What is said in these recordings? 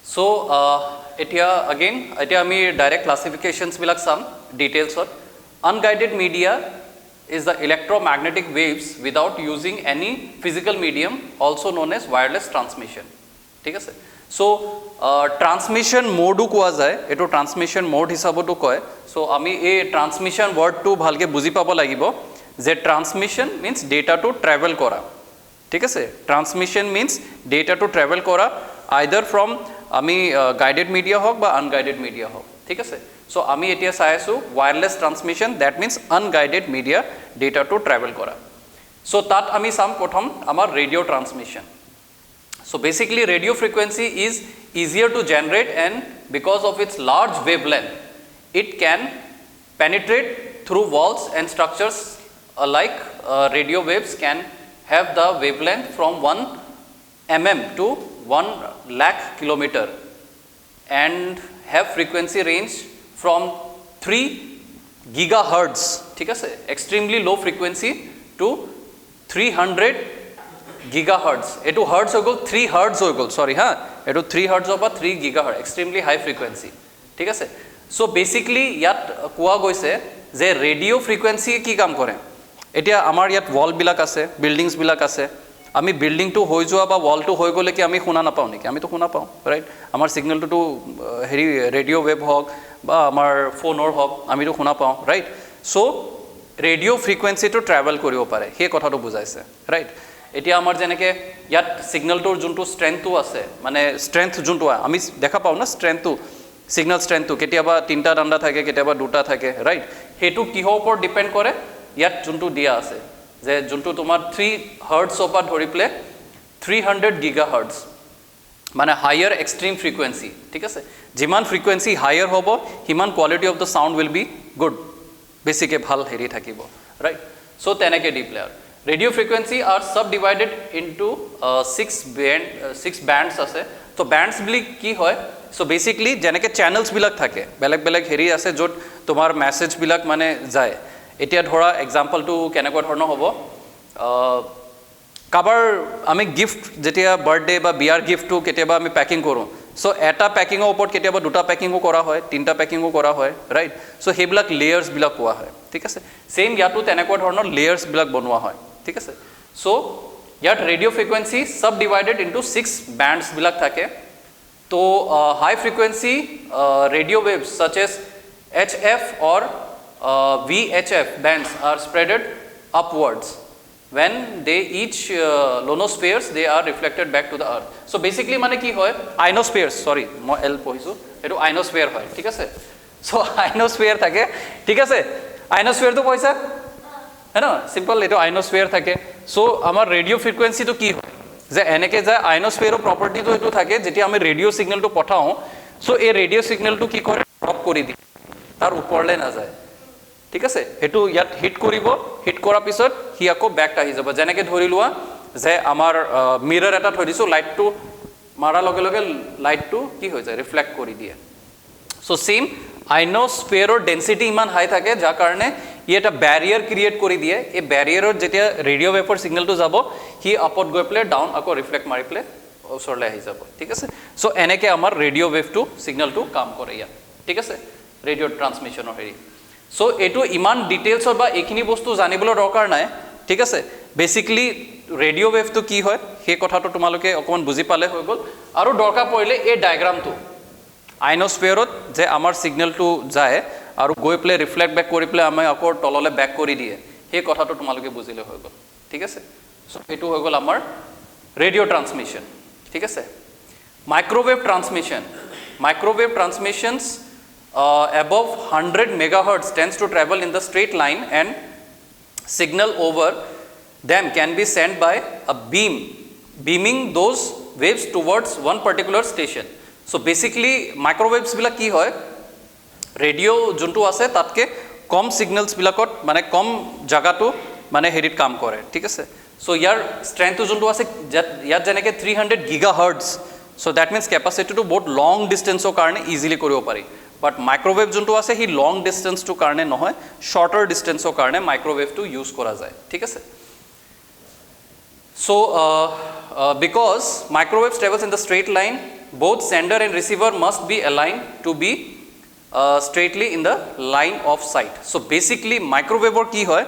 So এতিয়া আমি direct ক্লাছিফিকেশনছ বিলাক চাম ডিটেইলছত unguided media is the electromagnetic waves without using any physical medium also known as wireless transmission ঠিক আছে so transmission mode কোৱা যায় এটো transmission mode হিচাপটো কয় so আমি এই transmission word টো ভালকে বুজি পাব লাগিব যে transmission means data to travel কৰা ঠিক আছে transmission means data to travel কৰা either from আমি guided media হোক বা unguided media হোক ঠিক আছে so আমি এতিয়া চাই আছো wireless transmission that means unguided media data to travel কৰা so তাত আমি চাম প্ৰথম আমাৰ radio transmission so basically radio frequency is easier to generate and because of its large wavelength it can penetrate through walls and structures like radio waves can have the wavelength from 1 mm to 1 lakh kilometer and have frequency range from 3 gigahertz ঠিক আছে extremely low frequency to 300 gigahertz etu hertz হৈ গল 3 hertz হৈ গল sorry ha etu 3 hertz বা 3 gigahertz extremely high frequency ঠিক আছে so basically ইয়াত কোৱা গৈছে যে ৰেডিও ফ্ৰিকোয়েন্সি কি কাম কৰে এতিয়া আমাৰ ইয়াত ওয়াল বিলাক আছে বিল্ডিংস বিলাক আছে আমি বিল্ডিং টু হৈ যোৱা বা ওয়াল টু হৈ গলে কি আমি শুনা নাপাও নেকি আমি তো শুনা পাও রাইট আমাৰ সিগন্যাল টু হেৰি ৰেডিও ওয়েভ হক বা আমাৰ ফোনৰ হক আমি তো শুনা পাও right so radio frequency to travel কৰিব পাৰে সেই কথাটো বুজাইছে ৰাইট এতিয়া আমাৰ যেনেকে ইয়াত সিগন্যালটোৰ যোনটো ষ্ট্ৰেংথটো আছে মানে ষ্ট্ৰেংথ যোনটো আমি দেখা পাও না ষ্ট্ৰেংথটো সিগন্যাল ষ্ট্ৰেংথটো কেতিয়াবা তিনটা ডান্ডা থাকে কেতিয়াবা দুটা থাকে ৰাইট হেতু কিহৰ ওপৰত ডিপেন্ড কৰে ইয়াত যোনটো দিয়া আছে যে যোনটো তোমাৰ 3 হাৰ্টজ ওপৰ ধৰিপলে 300 গিগাহাৰ্টজ মানে হায়াৰ এক্সট্ৰিম ফ্ৰিকোয়েন্সি ঠিক আছে যিমান ফ্ৰিকোয়েন্সি হায়াৰ হ'ব হিমান quality of the sound will be good বেসিকে ভাল হেৰি থাকিব ৰাইট সো তেনেকে ডিপ্লেয়াৰ radio frequency are subdivided into 6 bands আছে তো bands বুলি কি হয় সো বেসিক্যালি যেনেকে চ্যানেলস বিলাক থাকে বেলেগ বেলেগ হেৰি আছে যত তোমাৰ মেসেজ বিলাক মানে যায় এতিয়া ধৰা एग्जांपल টু কেনেকুৱা ধৰণৰ হ'ব কাবাৰ আমি গিফট যেতিয়া বাৰ্থডে বা বিয়াৰ গিফটটো কেতিয়াবা আমি প্যাকিং কৰো সো এটা প্যাকিংৰ ওপৰত কেতিয়াবা দুটা প্যাকিংও কৰা হয় তিনটা প্যাকিংও কৰা হয় ৰাইট সো হেবিলাক লেয়াৰ্স বিলাক কোৱা হয় ঠিক আছে সেম ইয়াতো তেনেকুৱা ধৰণৰ লেয়াৰ্স বিলাক বনোৱা হয় ঠিক আছে সো ইয়াত radio frequency subdivided into 6 bands বিলাক থাকে তো high frequency radio waves such as HF or VHF bands are spreaded upwards when they each ionospheres they are reflected back to the earth so basically mane ki hoy ionospheres sorry mo l pohisu etu ionosphere hoy thik ase so ionosphere thake thik ase ionosphere to poisa hai na simple etu ionosphere thake so amar radio frequency to ki hoy je eneke je ionosphere ro property to etu thake jeti ami radio signal to pathao so ei radio signal to ki kore drop kori di tar uporle na jay ঠিক আছে হেতু ইয়াত hit কৰিব hit কৰাৰ পিছত হি আকৌ back আহি যাব যেনেকে ধৰি লোৱা যে আমাৰ মিৰৰ এটা থৈ দিছো লাইটটো মাৰা লগে লগে লাইটটো কি হৈ যায় ৰিফ্লেক্ট কৰি দিয়ে সো সেম আইনোস্ফিয়াৰৰ ডেন্সিটি ইমান হাই থাকে যাৰ কাৰণে ই এটা ব্যাৰিয়াৰ ক্ৰিয়েট কৰি দিয়ে এই ব্যাৰিয়াৰৰ যেতিয়া ৰেডিও ওয়েভৰ সিগন্যালটো যাব হি আপত গৈ প্লে ডাউন আকৌ ৰিফ্লেক্ট মাৰি প্লে ওচৰলৈ আহি যাব ঠিক আছে সো এনেকে আমাৰ ৰেডিও ওয়েভটো সিগন্যালটো কাম কৰে ইয়াত ঠিক আছে ৰেডিও ট্ৰান্সমিশনৰ হেৰি সো এটো ইমান ডিটেইলছৰ বা এখিনি বস্তু জানিবলৈ দৰকাৰ নাই ঠিক আছে বেসিক্যালি ৰেডিও ওয়েভটো কি হয় সেই কথাটো তোমালোকে অকমান বুজি পালে হৈ গল আৰু দৰকাৰ পৰিলে এই ডায়াগ্ৰামটো আইনোস্ফিয়াৰত যে আমাৰ সিগন্যালটো যায় আৰু গৈ প্লে ৰিফ্লেক্ট বেক কৰি প্লে আমি আকৌ তললে বেক কৰি দিয়ে সেই কথাটো তোমালোকে বুজিলে হৈ গল ঠিক আছে সো এটো হৈ গল আমাৰ ৰেডিও ট্ৰান্সমিশন ঠিক আছে মাইক্ৰোৱেভ ট্ৰান্সমিশনছ above 100 megahertz tends to travel in the straight line and signal over them can be sent by a beaming those waves towards one particular station so basically microwaves bila ki hoy radio juntu ase tatke kom signals bilakot mane kom jaga to mane herit kaam kore thik ase so yar strength juntu ase yar janeke 300 gigahertz so that means capacity to both long distance o karone easily koribo pari but microwave juntu ase hi long distance to karone nohoy shorter distance o karone microwave to use kora jay thik ase so because microwaves travels in the straight line both sender and receiver must be aligned to be straightly in the line of sight. So basically microwave কি হয়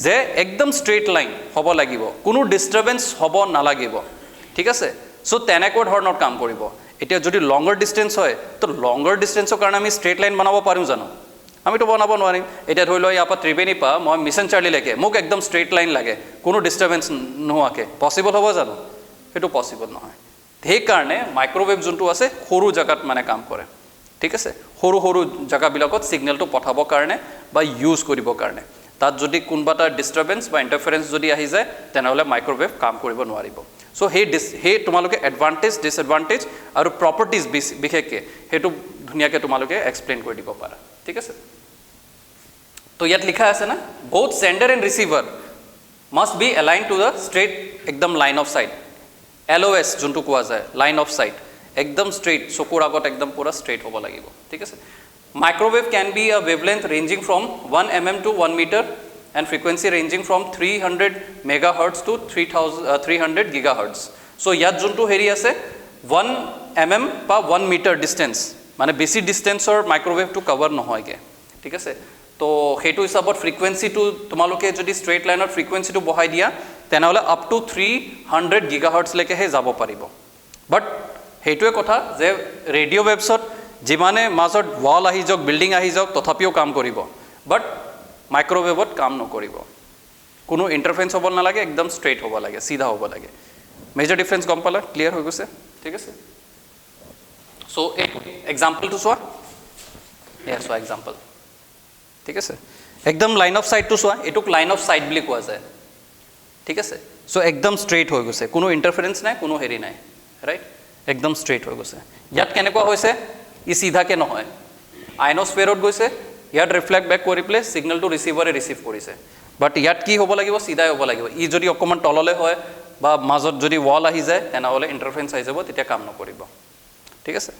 যে একদম straight line হ'ব লাগিব, কোনো disturbance হ'ব নালাগিব, ঠিক আছে। সো তেনেকুৱা ধৰণৰ কাম কৰিব। এতিয়া যদি লংগাৰ ডিস্টেন্স হয় তো লংগাৰ ডিস্টেন্সৰ কাৰণে আমি straight line বনাব পাৰিম জানো? আমিতো বনাব নোৱাৰিম। এতিয়া ধৰি লও ইয়াৰ পৰা ত্ৰিবেণী পা মই মিছন চাৰ্লিলৈকে মোক একদম straight line লাগে, কোনো disturbance নোহোৱাকে, পসিবল হ'ব জানো? সেইটো পসিবল নহয়। সেইকাৰণে মাইক্ৰৱেভ যোনটো আছে সৰু জাগাত মানে কাম কৰে, ঠিক আছে। সৰু সৰু জাগাবিলাকত সিগনেলটো পঠাবৰ কাৰণে বা ইউজ কৰিবৰ কাৰণে, তাত যদি কোনোবা এটা ডিস্টাৰবেন্স বা ইন্টাৰফাৰেন্স যদি আহি যায় তেনেহলে মাইক্ৰৱেভ কাম কৰিব নোৱাৰিব। সো সেই তোমালোকে এডভান্টেজ ডিসএডভান্টেজ আৰু প্ৰপাৰ্টিজ বিশেষকৈ সেইটো ধুনীয়াকৈ তোমালোকে এক্সপ্লেইন কৰি দিব পাৰা, ঠিক আছে। তো ইয়াত লিখা আছে না, both sender and receiver must be aligned to the straight একদম লাইন অফ সাইট, LOS যোনটো কোৱা যায় লাইন অফ সাইট, একদম স্ট্ৰেইট, চকুৰ আগত একদম পুৰা স্ট্ৰেইট হ'ব লাগিব, ঠিক আছে। Microwave can be a wavelength ranging from 1 mm to 1 meter and frequency ranging from 300 megahertz to 300 gigahertz. So ইয়াত যোনটো হেৰি আছে 1 mm বা 1 meter distance, মানে বেছি ডিস্টেন্সৰ মাইক্ৰৱেভটো কভাৰ নহয়গে, ঠিক আছে। তো সেইটো হিচাপত ফ্ৰিকুৱেন্সিটো তোমালোকে যদি ষ্ট্ৰেইট লাইনৰ ফ্ৰিকুৱেন্সিটো বহাই দিয়া তেনেহলে আপ টু 300 gigahertz লৈকেহে যাব পাৰিব। বাট সেইটোৱে কথা যে ৰেডিঅ' ৱেভছত যিমানে মাজত ৱাল আহি যাওক বিল্ডিং আহি যাওক তথাপিও কাম কৰিব, বাট মাইক্ৰৱেভত কাম নকৰিব। কোনো ইণ্টাৰফাৰেন্স হ'ব নালাগে, একদম ষ্ট্ৰেইট হ'ব লাগে, সিধা হ'ব লাগে। মেজৰ ডিফাৰেন্স গম পালা, ক্লিয়াৰ হৈ গৈছে, ঠিক আছে। সো এক্সাম্পলটো চোৱা, এয়া চোৱা এক্সাম্পল, ঠিক আছে। একদম লাইন অফ সাইটটো চোৱা, এটোক লাইন অফ সাইট বুলি কোৱা যায়, ঠিক আছে। সো একদম ষ্ট্ৰেইট হৈ গৈছে, কোনো ইণ্টাৰফাৰেন্স নাই, কোনো হেৰি নাই, ৰাইট, একদম ষ্ট্ৰেইট হৈ গৈছে। ইয়াত কেনেকুৱা হৈছে, ই সিধাকে নহয়, আইনস্ফিয়াৰত গৈছে, ইয়াত ৰিফ্লেক্ট বেক কৰি পেলাই সিগনেলটো ৰিচিভাৰে ৰিচিভ কৰিছে। বাট ইয়াত কি হ'ব লাগিব, সিধাই হ'ব লাগিব। ই যদি অকণমান তললৈ হয় বা মাজত যদি ৱাল আহি যায় তেনেহ'লে ইণ্টাৰফাৰেন্স আহি যাব, তেতিয়া কাম নকৰিব, ঠিক আছে।